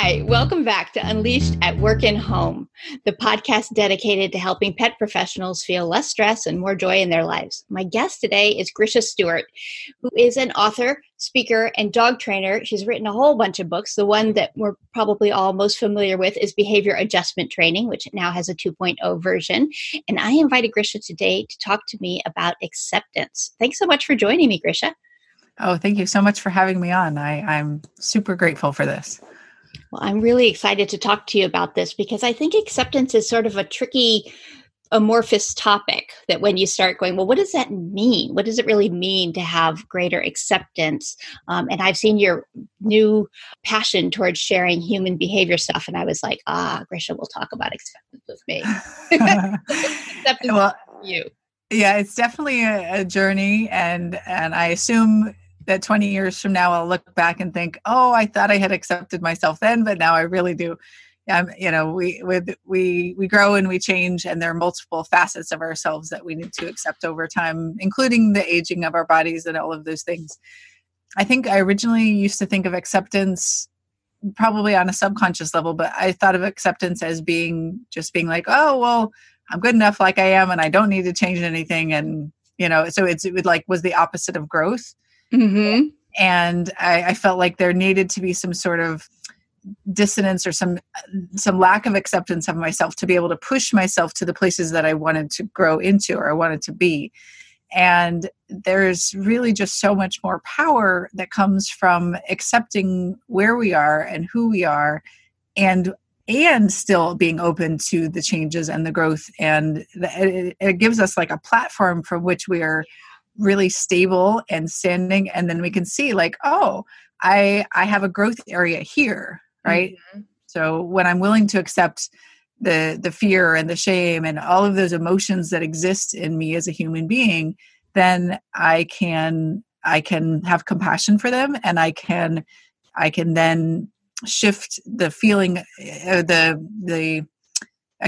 Hi, welcome back to Unleashed at Work and Home, the podcast dedicated to helping pet professionals feel less stress and more joy in their lives. My guest today is Grisha Stewart, who is an author, speaker, and dog trainer. She's written a whole bunch of books. The one that we're probably all most familiar with is Behavior Adjustment Training, which now has a 2.0 version. And I invited Grisha today to talk to me about acceptance. Thanks so much for joining me, Grisha. Oh, thank you so much for having me on. I'm super grateful for this. Well, I'm really excited to talk to you about this because I think acceptance is sort of a tricky, amorphous topic that when you start going, well, what does that mean? What does it really mean to have greater acceptance? And I've seen your new passion towards sharing human behavior stuff. And I was like, Grisha will talk about acceptance with me. Acceptance Well, with you. Yeah, it's definitely a journey. And I assume that 20 years from now, I'll look back and think, oh, I thought I had accepted myself then, but now I really do. We grow and we change, and there are multiple facets of ourselves that we need to accept over time, including the aging of our bodies and all of those things. I think I originally used to think of acceptance probably on a subconscious level, but I thought of acceptance as being like, oh, well, I'm good enough like I am, and I don't need to change anything. And, so it was the opposite of growth. Mm-hmm. And I felt like there needed to be some sort of dissonance or some lack of acceptance of myself to be able to push myself to the places that I wanted to grow into or I wanted to be. And there's really just so much more power that comes from accepting where we are and who we are, and still being open to the changes and the growth. And it gives us like a platform from which we are really stable and standing. And then we can see like, oh, I have a growth area here, right? Mm-hmm. So when I'm willing to accept the fear and the shame and all of those emotions that exist in me as a human being, then I can have compassion for them, and I can then shift the feeling, I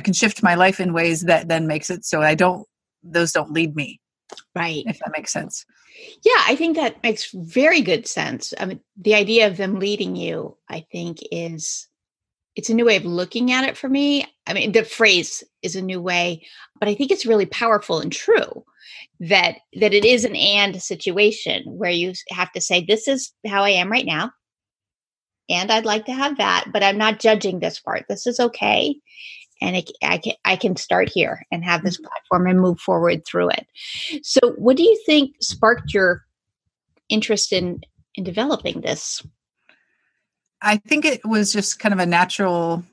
can shift my life in ways that then makes it so those don't lead me. Right. If that makes sense. Yeah, I think that makes very good sense. I mean, the idea of them leading you, I think it's a new way of looking at it for me. I mean, the phrase is a new way, but I think it's really powerful and true that it is an and situation where you have to say, this is how I am right now. And I'd like to have that, but I'm not judging this part. This is okay. And I can start here and have this platform and move forward through it. So what do you think sparked your interest in developing this? I think it was just kind of a natural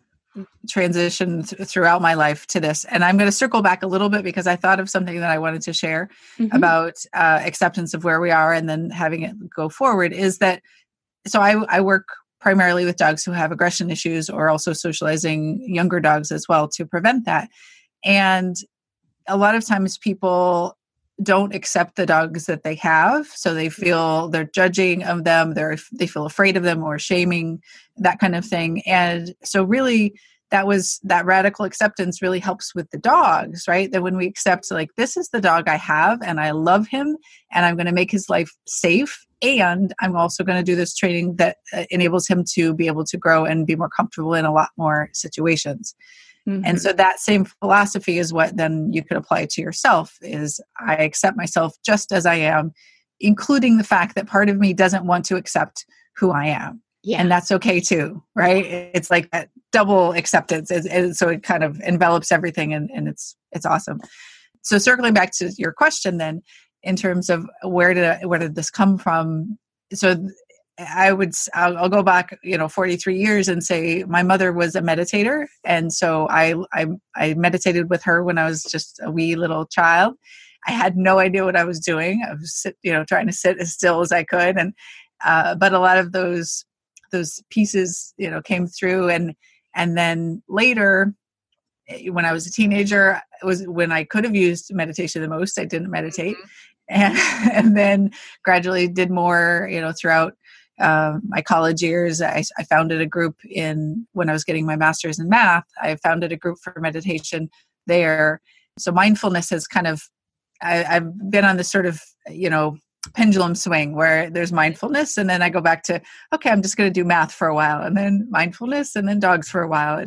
transition throughout my life to this. And I'm going to circle back a little bit because I thought of something that I wanted to share about acceptance of where we are and then having it go forward is that, so I work primarily with dogs who have aggression issues, or also socializing younger dogs as well to prevent that. And a lot of times people don't accept the dogs that they have. So they feel they're judging of them. They feel afraid of them or shaming, that kind of thing. And so really that radical acceptance really helps with the dogs, right? That when we accept like, this is the dog I have and I love him and I'm going to make his life safe. And I'm also going to do this training that enables him to be able to grow and be more comfortable in a lot more situations. Mm-hmm. And so that same philosophy is what then you could apply to yourself is I accept myself just as I am, including the fact that part of me doesn't want to accept who I am. Yeah. And that's okay too, right? It's like that double acceptance. So it kind of envelops everything and it's awesome. So circling back to your question then, in terms of where did this come from? So I'll go back, 43 years and say my mother was a meditator. And so I meditated with her when I was just a wee little child. I had no idea what I was doing. I was trying to sit as still as I could. And, but a lot of those pieces, came through. And then later, when I was a teenager, it was when I could have used meditation the most. I didn't meditate. Mm-hmm. And then gradually did more, throughout my college years. I founded a group when I was getting my master's in math. I founded a group for meditation there. So mindfulness has kind of, I've been on this sort of, pendulum swing where there's mindfulness, and then I go back to, okay, I'm just going to do math for a while, and then mindfulness, and then dogs for a while.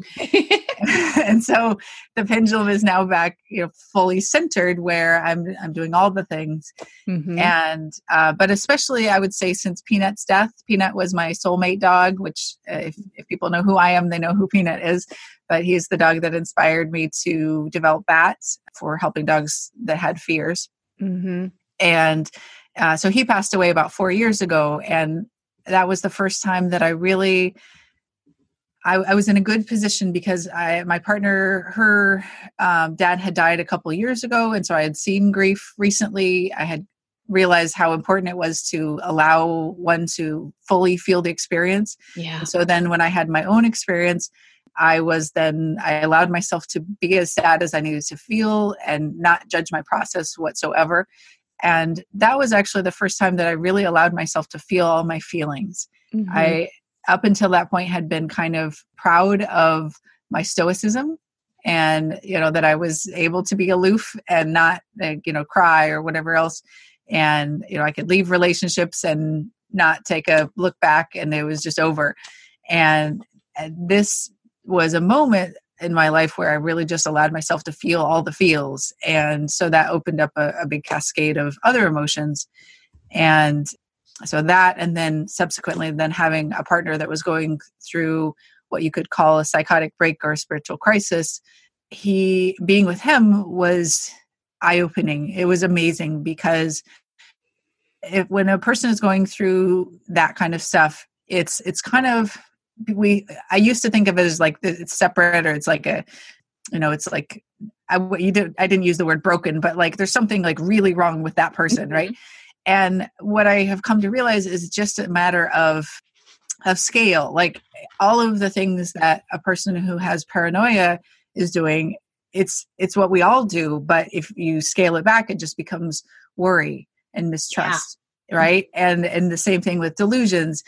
And so the pendulum is now back, fully centered, where I'm doing all the things. Mm-hmm. And but especially, I would say, since Peanut's death. Peanut was my soulmate dog, which if people know who I am, they know who Peanut is. But he's the dog that inspired me to develop bats for helping dogs that had fears. Mm-hmm. And so he passed away about 4 years ago, and that was the first time that I really. I was in a good position because my partner, her dad had died a couple of years ago. And so I had seen grief recently. I had realized how important it was to allow one to fully feel the experience. Yeah. And so then when I had my own experience, I allowed myself to be as sad as I needed to feel and not judge my process whatsoever. And that was actually the first time that I really allowed myself to feel all my feelings. Mm-hmm. Up until that point, had been kind of proud of my stoicism, and that I was able to be aloof and not cry or whatever else, and I could leave relationships and not take a look back, and it was just over. And this was a moment in my life where I really just allowed myself to feel all the feels, and so that opened up a big cascade of other emotions. And so that, and then subsequently then having a partner that was going through what you could call a psychotic break or a spiritual crisis, being with him was eye-opening. It was amazing because when a person is going through that kind of stuff, it's kind of, I used to think of it as like it's separate, or it's like it's like, I didn't use the word broken, but like there's something like really wrong with that person, Mm-hmm. right? And what I have come to realize is just a matter of scale. Like all of the things that a person who has paranoia is doing, it's what we all do. But if you scale it back, it just becomes worry and mistrust, right? And the same thing with delusions.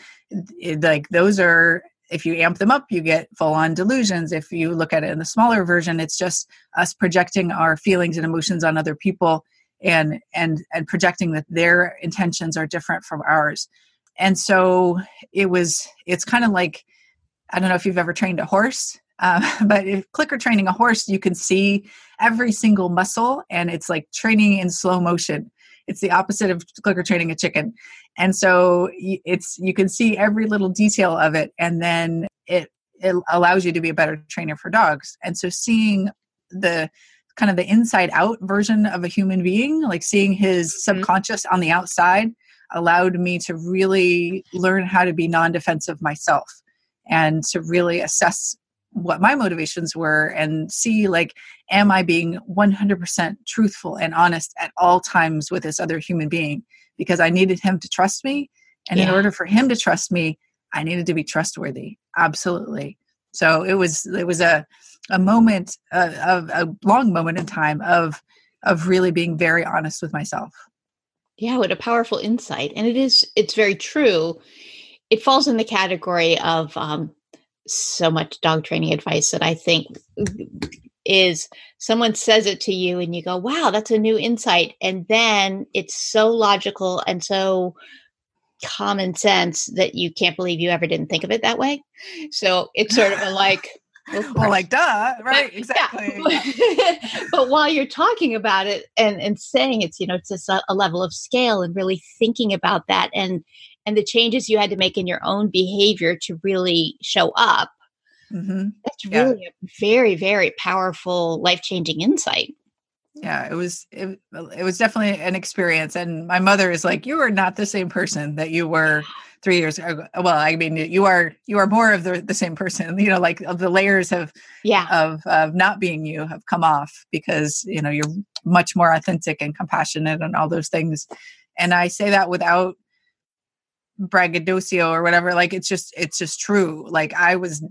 Like those are, if you amp them up, you get full-on delusions. If you look at it in the smaller version, it's just us projecting our feelings and emotions on other people, and projecting that their intentions are different from ours. And so it's kind of like, I don't know if you've ever trained a horse, but if clicker training a horse, you can see every single muscle, and it's like training in slow motion. It's the opposite of clicker training a chicken. And so you can see every little detail of it, and then it allows you to be a better trainer for dogs. And so seeing the kind of the inside out version of a human being, like seeing his subconscious on the outside, allowed me to really learn how to be non-defensive myself, and to really assess what my motivations were, and see, like, am I being 100% truthful and honest at all times with this other human being? Because I needed him to trust me. And in order for him to trust me, I needed to be trustworthy. Absolutely. So it was a moment, a long moment in time of really being very honest with myself. Yeah, what a powerful insight. And it's very true. It falls in the category of so much dog training advice that I think is someone says it to you and you go, wow, that's a new insight. And then it's so logical and so common sense that you can't believe you ever didn't think of it that way. So it's sort of a like, well, like, duh, right? Exactly. Yeah. But while you're talking about it and saying it's just a level of scale, and really thinking about that, and the changes you had to make in your own behavior to really show up. Mm-hmm. That's really a very, very powerful, life-changing insight. Yeah, it was definitely an experience. And my mother is like, you are not the same person that you were 3 years ago. Well, I mean, you are more of the same person, like the layers of not being you have come off, because, you're much more authentic and compassionate and all those things. And I say that without braggadocio or whatever. Like, it's just true. Like I was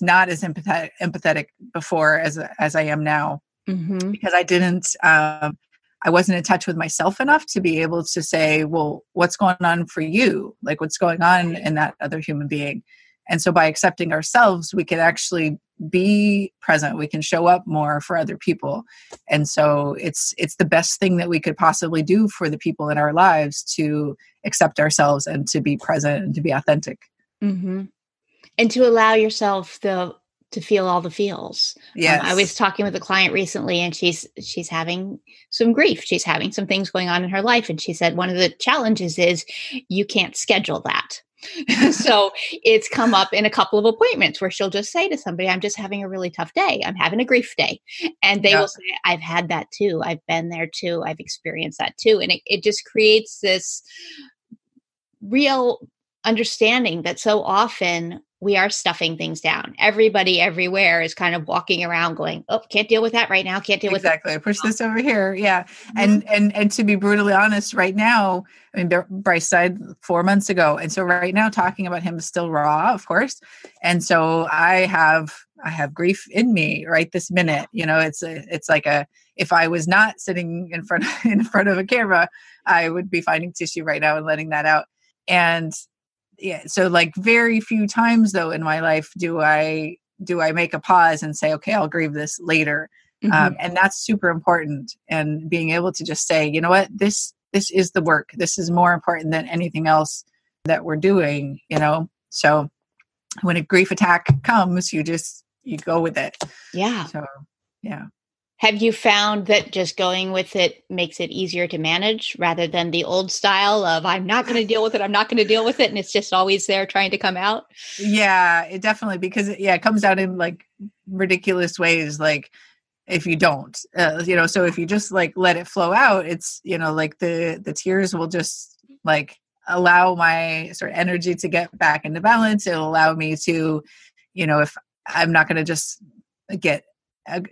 not as empathetic before as I am now. Mm-hmm. Because I wasn't in touch with myself enough to be able to say, well, what's going on for you? Like, what's going on in that other human being? And so by accepting ourselves, we can actually be present. We can show up more for other people. And so it's the best thing that we could possibly do for the people in our lives, to accept ourselves and to be present and to be authentic. Mm-hmm. And to allow yourself to feel all the feels. I was Yes. talking with a client recently, and she's having some grief. She's having some things going on in her life. And she said, one of the challenges is you can't schedule that. So it's come up in a couple of appointments where she'll just say to somebody, I'm just having a really tough day. I'm having a grief day. And they Yeah. will say, I've had that too. I've been there too. I've experienced that too. And it just creates this real understanding that so often we are stuffing things down. Everybody everywhere is kind of walking around going, oh, can't deal with that right now. Can't deal with Exactly. I push this over here. Yeah. Mhm. And to be brutally honest, right now, I mean, Bryce died 4 months ago. And so right now talking about him is still raw, of course. And so I have grief in me right this minute. It's like if I was not sitting in front of a camera, I would be finding tissue right now and letting that out. And yeah, so like very few times though in my life do I make a pause and say, okay, I'll grieve this later. Mhm. And that's super important. And being able to just say, you know what, this is the work. This is more important than anything else that we're doing, So when a grief attack comes, you go with it. Yeah. So, yeah. Have you found that just going with it makes it easier to manage rather than the old style of I'm not going to deal with it, I'm not going to deal with it, and it's just always there trying to come out? Yeah, it definitely, because it comes out in like ridiculous ways. Like if you don't, so if you just like let it flow out, it's, like the tears will just like allow my sort of energy to get back into balance. It'll allow me to, if I'm not going to just get,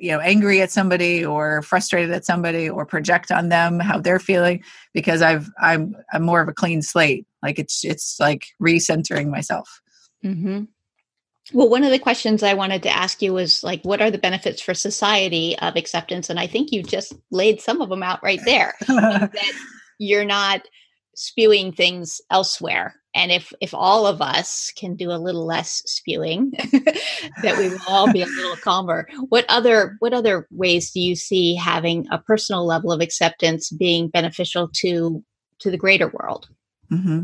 angry at somebody or frustrated at somebody or project on them how they're feeling, because I'm more of a clean slate. Like it's like recentering myself. Mm-hmm. Well, one of the questions I wanted to ask you was like, what are the benefits for society of acceptance? And I think you just laid some of them out right there, that you're not spewing things elsewhere. And if all of us can do a little less spewing, that we will all be a little calmer. What other ways do you see having a personal level of acceptance being beneficial to the greater world? Mm-hmm.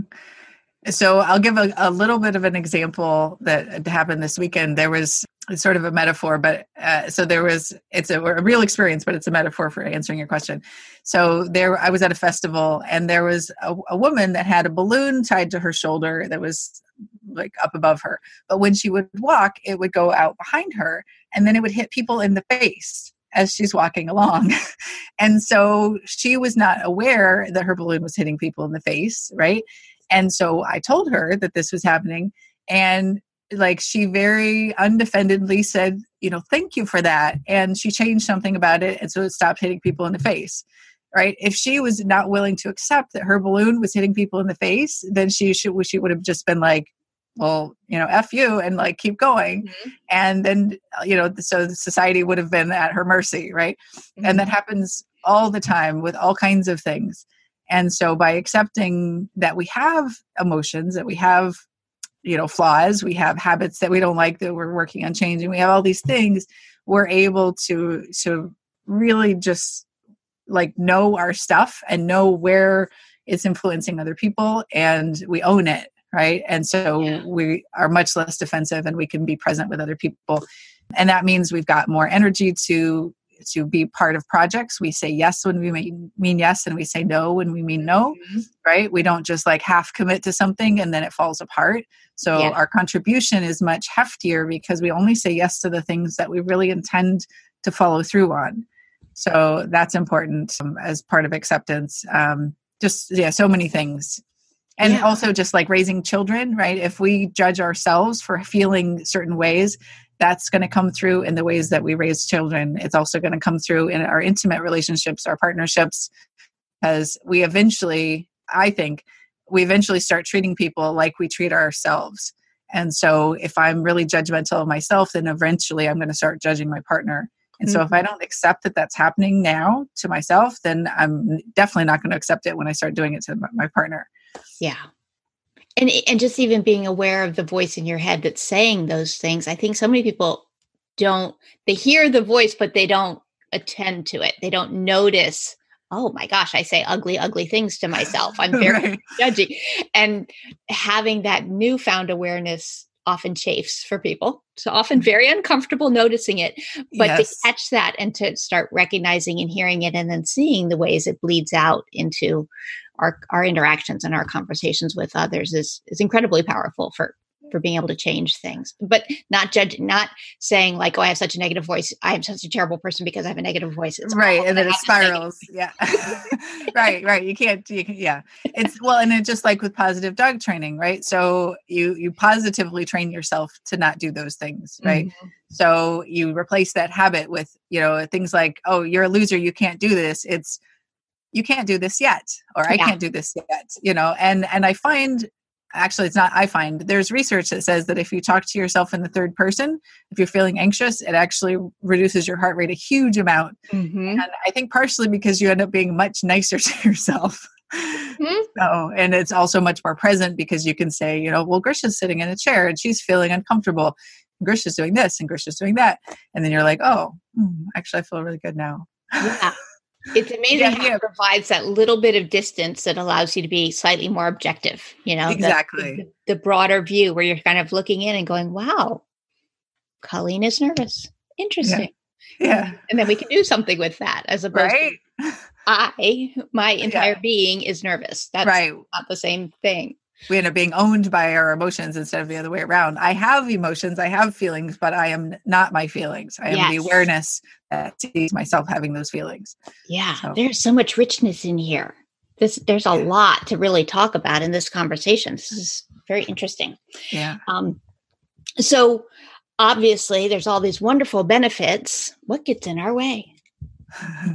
So I'll give a little bit of an example that happened this weekend. There was sort of a metaphor, but it's a real experience, but it's a metaphor for answering your question. So I was at a festival, and there was a woman that had a balloon tied to her shoulder that was like up above her. But when she would walk, it would go out behind her, and then it would hit people in the face as she's walking along. And so she was not aware that her balloon was hitting people in the face, right? And so I told her that this was happening, and like she very undefendedly said, thank you for that. And she changed something about it. And so it stopped hitting people in the face, right? If she was not willing to accept that her balloon was hitting people in the face, then she would have just been like, well, F you, and like keep going. Mm-hmm. And then, so society would have been at her mercy, right? Mm-hmm. And that happens all the time with all kinds of things. And so by accepting that we have emotions, that we have, flaws, we have habits that we don't like, that we're working on changing, we have all these things, we're able to really just like know our stuff and know where it's influencing other people, and we own it, right? And so we are much less defensive, and we can be present with other people. And that means we've got more energy to be part of projects. We say yes when we mean yes, and we say no when we mean no, right? We don't just like half commit to something and then it falls apart. So our contribution is much heftier because we only say yes to the things that we really intend to follow through on. So that's important as part of acceptance. So many things. And also just like raising children, right? If we judge ourselves for feeling certain ways, that's going to come through in the ways that we raise children. It's also going to come through in our intimate relationships, our partnerships, as I think we eventually start treating people like we treat ourselves. And so if I'm really judgmental of myself, then eventually I'm going to start judging my partner. And so if I don't accept that that's happening now to myself, then I'm definitely not going to accept it when I start doing it to my partner. Yeah. And just even being aware of the voice in your head that's saying those things. I think so many people don't, they hear the voice, but they don't attend to it. They don't notice, oh my gosh, I say ugly, ugly things to myself. I'm very Right. judgy. And having that newfound awareness often chafes for people. So often very uncomfortable noticing it, but to Yes. catch that and to start recognizing and hearing it and then seeing the ways it bleeds out into our interactions and our conversations with others is incredibly powerful for being able to change things, but not judging, not saying like, oh, I have such a negative voice. I am such a terrible person because I have a negative voice. It's Right. awful And that then I it have this negative. spirals. Yeah. Right. You can, yeah. It's well, and it's just like with positive dog training, right? So you positively train yourself to not do those things, right? Mhm. So you replace that habit with, things like, oh, you're a loser, you can't do this. It's you can't do this yet, or I Yeah. can't do this yet, and I find, actually, it's not, I find there's research that says that if you talk to yourself in the third person, if you're feeling anxious, it actually reduces your heart rate a huge amount. Hmm. And I think partially because you end up being much nicer to yourself. Hmm. So, and it's also much more present because you can say, well, Grisha's sitting in a chair and she's feeling uncomfortable. Grisha's doing this and Grisha's doing that. And then you're like, oh, actually, I feel really good now. Yeah. It's amazing Yeah, how yeah, it provides that little bit of distance that allows you to be slightly more objective, exactly. the broader view where you're kind of looking in and going, wow, Colleen is nervous. Yeah, Interesting. yeah, And then we can do something with that as opposed to right. my entire Yeah, being is nervous. That's right. not the same thing. We end up being owned by our emotions instead of the other way around. I have emotions, I have feelings, but I am not my feelings. I am the Yes. awareness that sees myself having those feelings. Yeah. So, There's so much richness in here. There's a yeah, lot to really talk about in this conversation. This is very interesting. yeah. Um, so obviously there's all these wonderful benefits. What gets in our way?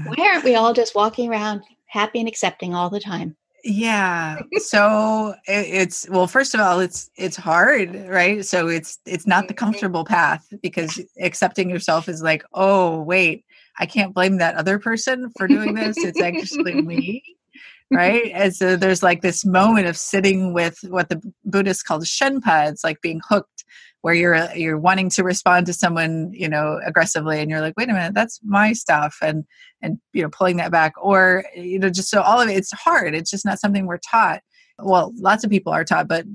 Why aren't we all just walking around happy and accepting all the time? Yeah. So it's, well, first of all, it's hard, right? So it's not the Mhm. comfortable path, because accepting yourself is like, oh, wait, I can't blame that other person for doing this. It's actually me. Right. And so there's like this moment of sitting with what the Buddhists call the shenpa. It's like being hooked, where you're wanting to respond to someone, aggressively, and you're like, wait a minute, that's my stuff. And pulling that back, or just, so all of it, it's hard. It's just not something we're taught. Well, lots of people are taught, but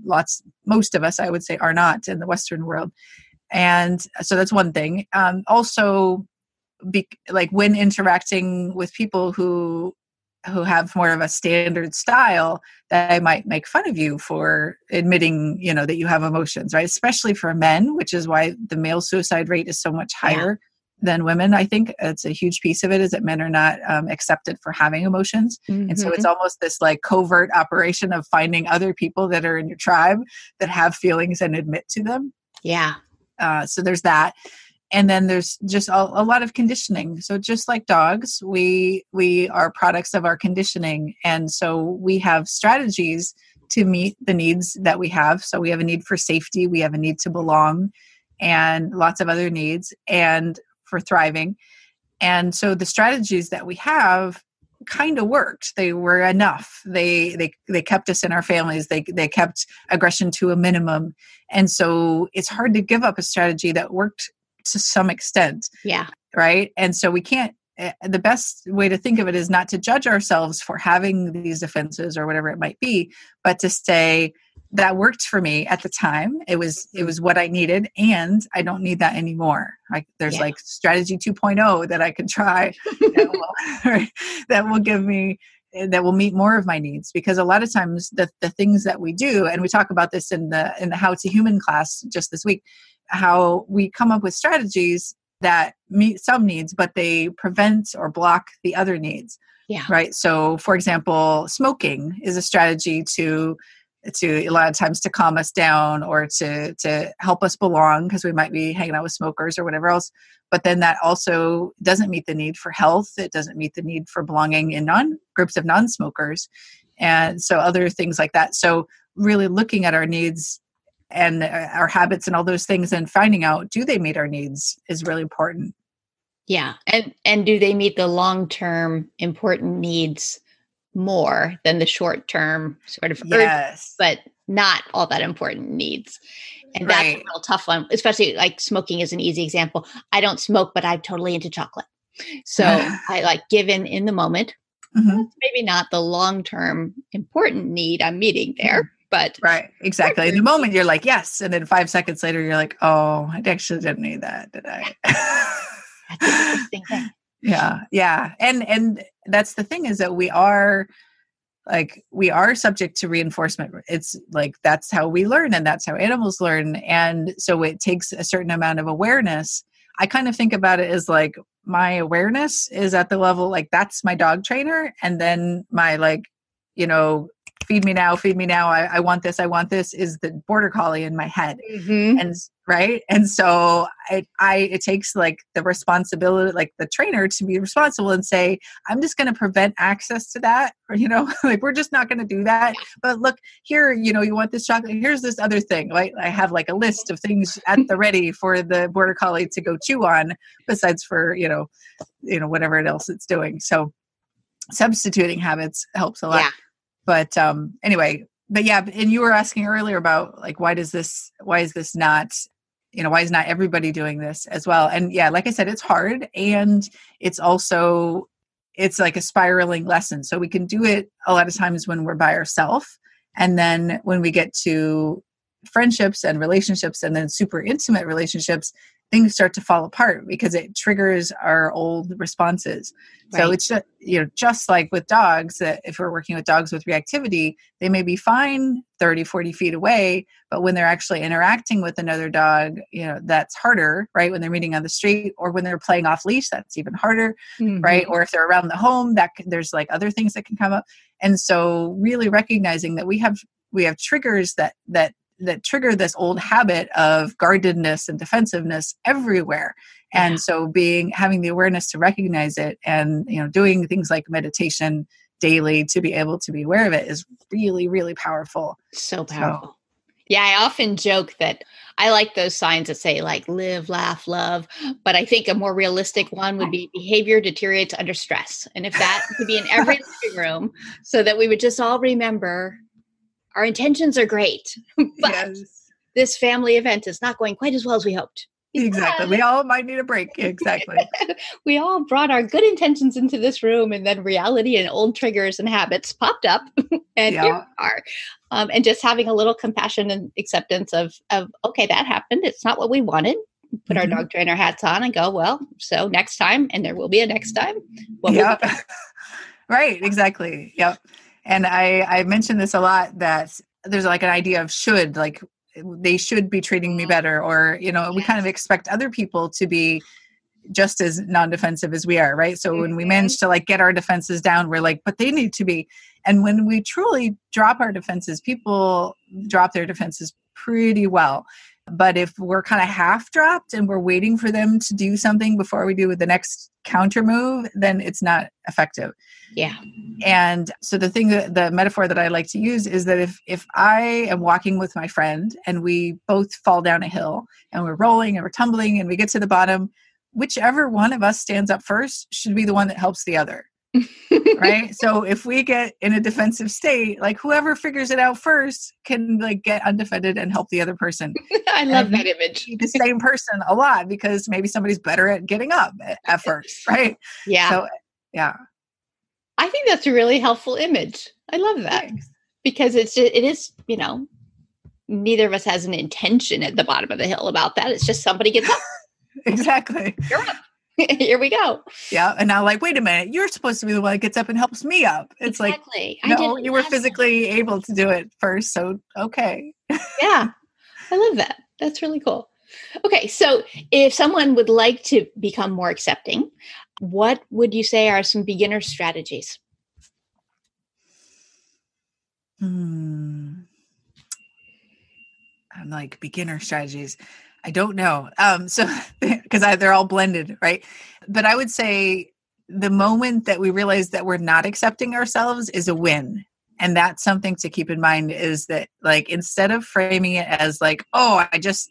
most of us, I would say, are not in the Western world. And so that's one thing. Also, like when interacting with people who have more of a standard style, that I might make fun of you for admitting, that you have emotions, right? Especially for men, which is why the male suicide rate is so much Yeah. higher than women. I think it's a huge piece of it, is that men are not accepted for having emotions. And so it's Hmm. almost this like covert operation of finding other people that are in your tribe that have feelings and admit to them. Yeah. So there's that. And then there's just a lot of conditioning. So just like dogs, we are products of our conditioning, and so we have strategies to meet the needs that we have. So we have a need for safety, we have a need to belong, and lots of other needs, and for thriving. And so the strategies that we have kind of worked. They were enough. They kept us in our families. They kept aggression to a minimum. And so it's hard to give up a strategy that worked to some extent, Yeah. right? And so we can't, the best way to think of it is not to judge ourselves for having these defenses or whatever it might be, but to say, that worked for me at the time. It was what I needed, and I don't need that anymore. Like there's Yeah. like strategy 2.0 that I could try that will, that will give me, that will meet more of my needs. Because a lot of times the things that we do, and we talk about this in the How to Human class just this week, how we come up with strategies that meet some needs, but they prevent or block the other needs. Yeah. Right. So for example, smoking is a strategy to a lot of times to calm us down, or to help us belong, because we might be hanging out with smokers or whatever else. But then that also doesn't meet the need for health. It doesn't meet the need for belonging in groups of non-smokers. And so other things like that. So really looking at our needs and our habits and all those things, and finding out, do they meet our needs, is really important. Yeah. And do they meet the long-term important needs more than the short term sort of urgent, Yes. but not all that important needs. And that's a Right. real tough one, especially like smoking is an easy example. I don't smoke, but I'm totally into chocolate. So I like give in the moment. Mhm. That's maybe not the long-term important need I'm meeting there, but Right. Exactly. In the short-term need, moment, you're like, yes. And then 5 seconds later, you're like, oh, I actually didn't need that, did I? that's an interesting thing. Yeah. Yeah. And that's the thing is that we are subject to reinforcement. It's like, that's how we learn and that's how animals learn. And so it takes a certain amount of awareness. I kind of think about it as like my awareness is at the level, like that's my dog trainer. And then my like, you know, feed me now, I want this is the border collie in my head. Mm-hmm. And right. And so it takes like the responsibility, like the trainer to be responsible and say, I'm just going to prevent access to that, or, like, we're just not going to do that. But look here, you want this chocolate. Here's this other thing. Right. I have like a list of things at the ready for the border collie to go chew on besides for, whatever else it's doing. So substituting habits helps a lot. Yeah. But anyway, but yeah, and you were asking earlier about like, why is this not, why is not everybody doing this as well? And yeah, like I said, it's hard. And it's like a spiraling lesson. So we can do it a lot of times when we're by ourselves. And then when we get to friendships and relationships and then super intimate relationships, things start to fall apart because it triggers our old responses. So Right. it's just, just like with dogs, that if we're working with dogs with reactivity, they may be fine 30, 40 feet away, but when they're actually interacting with another dog, that's harder, right? When they're meeting on the street or when they're playing off leash, that's even harder, right? Mm-hmm. Or if they're around the home, there's like other things that can come up. And so really recognizing that we have triggers that trigger this old habit of guardedness and defensive-ness everywhere. And so having the awareness to recognize it and, doing things like meditation daily to be able to be aware of it is really, really powerful. So powerful. Yeah, I often joke that I like those signs that say like live, laugh, love. But I think a more realistic one would be behavior deteriorates under stress. And if that could be in every living room so that we would just all remember our intentions are great, but Yes, this family event is not going quite as well as we hoped. exactly. We all might need a break. Exactly. We all brought our good intentions into this room and then reality and old triggers and habits popped up and here we are. And just having a little compassion and acceptance of, okay, that happened. It's not what we wanted. Put our dog trainer hats on and go, well, so next time, and there will be a next time. Yeah. Right. Exactly. Yep. And I mentioned this a lot, that there's like an idea of should, like they should be treating me better, or, we kind of expect other people to be just as non-defensive as we are. Right. So when we manage to like get our defenses down, we're like, but they need to be. And when we truly drop our defenses, people drop their defenses pretty well. But if we're kind of half dropped and we're waiting for them to do something before we do the next counter move, then it's not effective. Yeah. And so the metaphor that I like to use is that if I am walking with my friend and we both fall down a hill and we're rolling and we're tumbling and we get to the bottom, whichever one of us stands up first should be the one that helps the other. Right. So if we get in a defensive state, like whoever figures it out first can like get undefended and help the other person. I love that image. The same person a lot because maybe somebody's better at getting up at first. Right. Yeah. So, yeah. I think that's a really helpful image. I love that. Thanks. Because it is, neither of us has an intention at the bottom of the hill about that. It's just somebody gets up. Exactly. You're up. Here we go. Yeah. And now like, wait a minute, you're supposed to be the one that gets up and helps me up. It's exactly. Like, no, you were physically able to do it first. So, okay. Yeah. I love that. That's really cool. Okay. So if someone would like to become more accepting, what would you say are some beginner strategies? I'm like beginner strategies. I don't know. So because they're all blended, right? But I would say the moment that we realize that we're not accepting ourselves is a win. And that's something to keep in mind, is that like, instead of framing it as like, oh, I just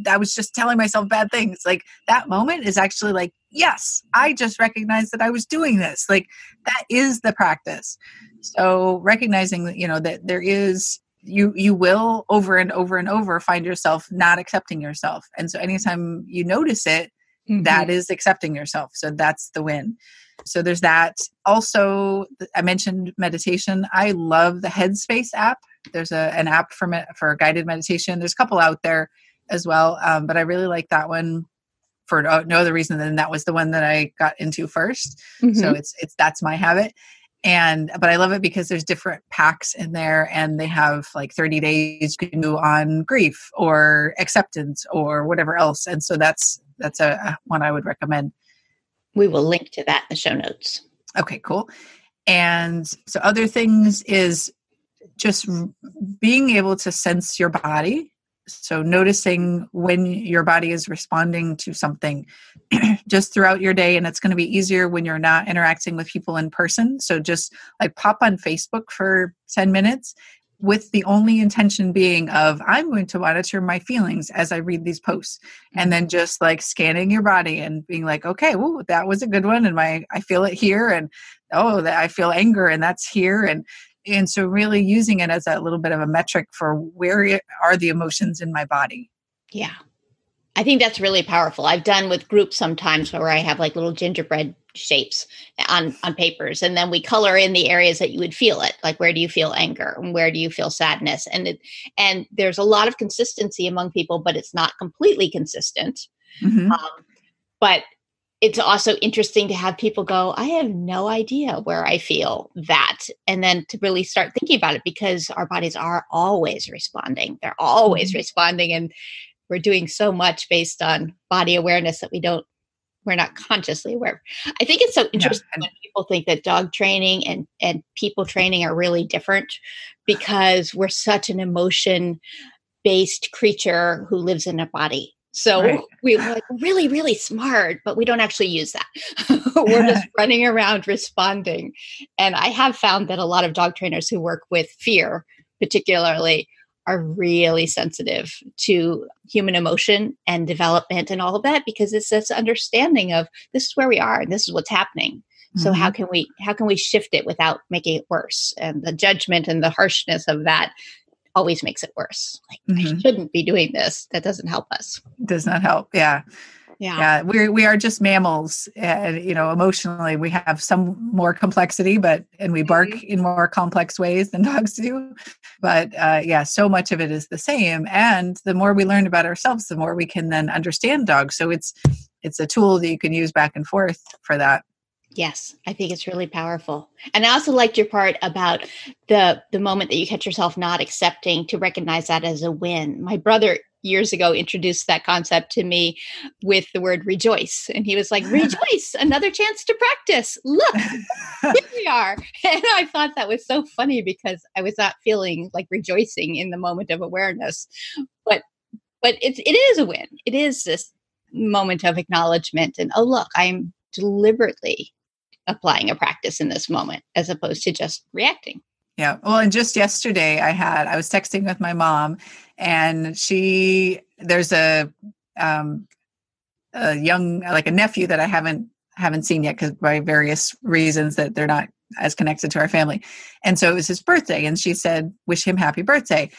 I was just telling myself bad things. Like that moment is actually like, yes, I just recognized that I was doing this. Like that is the practice. So recognizing that, that there is, you will over and over and over find yourself not accepting yourself. And so anytime you notice it, that is accepting yourself. So that's the win. So there's that. Also, I mentioned meditation. I love the Headspace app. There's an app for guided meditation. There's a couple out there as well. But I really like that one for no other reason than that was the one that I got into first. So that's my habit. But I love it because there's different packs in there and they have like 30 days you can do on grief or acceptance or whatever else. And so that's a one I would recommend. We will link to that in the show notes. Okay, cool. And so other things is just being able to sense your body. So noticing when your body is responding to something just throughout your day. And it's going to be easier when you're not interacting with people in person. So just like pop on Facebook for 10 minutes with the only intention being of, I'm going to monitor my feelings as I read these posts. And then just like scanning your body and being like, okay, woo, that was a good one. And I feel it here. And that I feel anger and that's here. And so really using it as a little bit of a metric for where are the emotions in my body. Yeah. I think that's really powerful. I've done with groups sometimes where I have like little gingerbread shapes on papers, and then we color in the areas that you would feel it. Like, where do you feel anger and where do you feel sadness? And there's a lot of consistency among people, but it's not completely consistent. But it's also interesting to have people go, I have no idea where I feel that. And then to really start thinking about it, because our bodies are always responding. They're always responding. And we're doing so much based on body awareness that we're not consciously aware. I think it's so interesting when people think that dog training and people training are really different, because we're such an emotion-based creature who lives in a body. So we're like really, really smart, but we don't actually use that. We're just running around responding. And I have found that a lot of dog trainers who work with fear, particularly, are really sensitive to human emotion and development and all of that, because it's this understanding of this is where we are and this is what's happening. So how can we shift it without making it worse? And the judgment and the harshness of that always makes it worse. Like, I shouldn't be doing this. That doesn't help us. Does not help. Yeah. We are just mammals, and emotionally we have some more complexity, and we bark in more complex ways than dogs do. But so much of it is the same. And the more we learn about ourselves, the more we can then understand dogs. So it's a tool that you can use back and forth for that. Yes, I think it's really powerful. And I also liked your part about the moment that you catch yourself not accepting, to recognize that as a win. My brother years ago introduced that concept to me with the word rejoice. And he was like, rejoice, another chance to practice. Look, here we are. And I thought that was so funny, because I was not feeling like rejoicing in the moment of awareness. But it is a win. It is this moment of acknowledgement and, oh, look, I'm deliberately applying a practice in this moment, as opposed to just reacting. Yeah. Well, and just yesterday I was texting with my mom, and there's a young, like a nephew that I haven't seen yet, because by various reasons that they're not as connected to our family. And so it was his birthday, and she said, wish him happy birthday.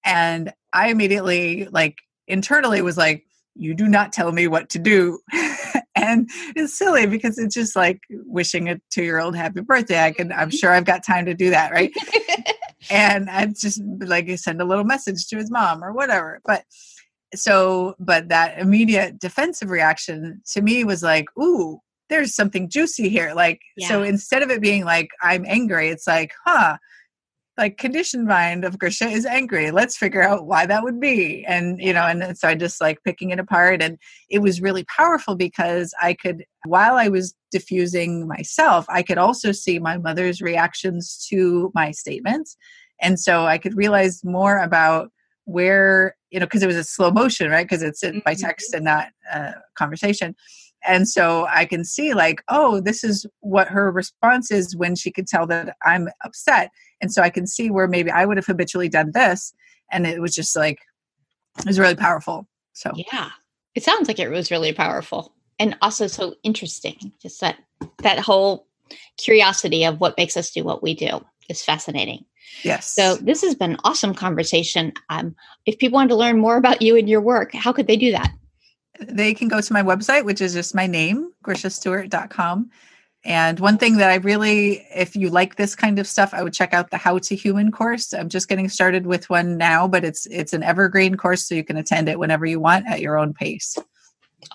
And I immediately, like, internally was like, you do not tell me what to do. And it's silly, because it's just like wishing a 2-year-old happy birthday. I'm sure I've got time to do that. Right. And I just like send a little message to his mom or whatever. But that immediate defensive reaction to me was like, ooh, there's something juicy here. Like, so instead of it being like, I'm angry, it's like, like conditioned mind of Grisha is angry. Let's figure out why that would be. And, and so I just like picking it apart, and it was really powerful, because I could, while I was diffusing myself, I could also see my mother's reactions to my statements. And so I could realize more about where, because it was a slow motion, right? Because it's by text and not conversation. And so I can see like, oh, this is what her response is when she could tell that I'm upset. And so I can see where maybe I would have habitually done this. And it was just like, it was really powerful. So yeah, it sounds like it was really powerful and also so interesting. Just that whole curiosity of what makes us do what we do is fascinating. So yes. this has been an awesome conversation. If people want to learn more about you and your work, how could they do that? They can go to my website, which is just my name, grishastewart.com. And one thing that I really, if you like this kind of stuff, I would check out the How to Human course. I'm just getting started with one now, but it's an evergreen course, so you can attend it whenever you want at your own pace.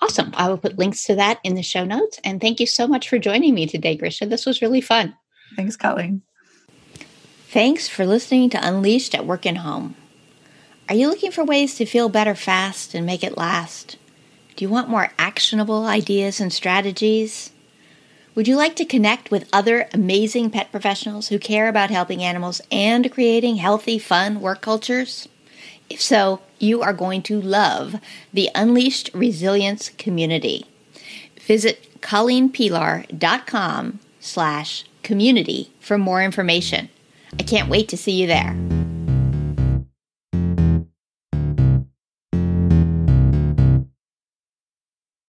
Awesome. I will put links to that in the show notes. And thank you so much for joining me today, Grisha. This was really fun. Thanks, Colleen. Thanks for listening to Unleashed at Work and Home. Are you looking for ways to feel better fast and make it last? Do you want more actionable ideas and strategies? Would you like to connect with other amazing pet professionals who care about helping animals and creating healthy, fun work cultures? If so, you are going to love the Unleashed Resilience community. Visit colleenpelar.com/community for more information. I can't wait to see you there.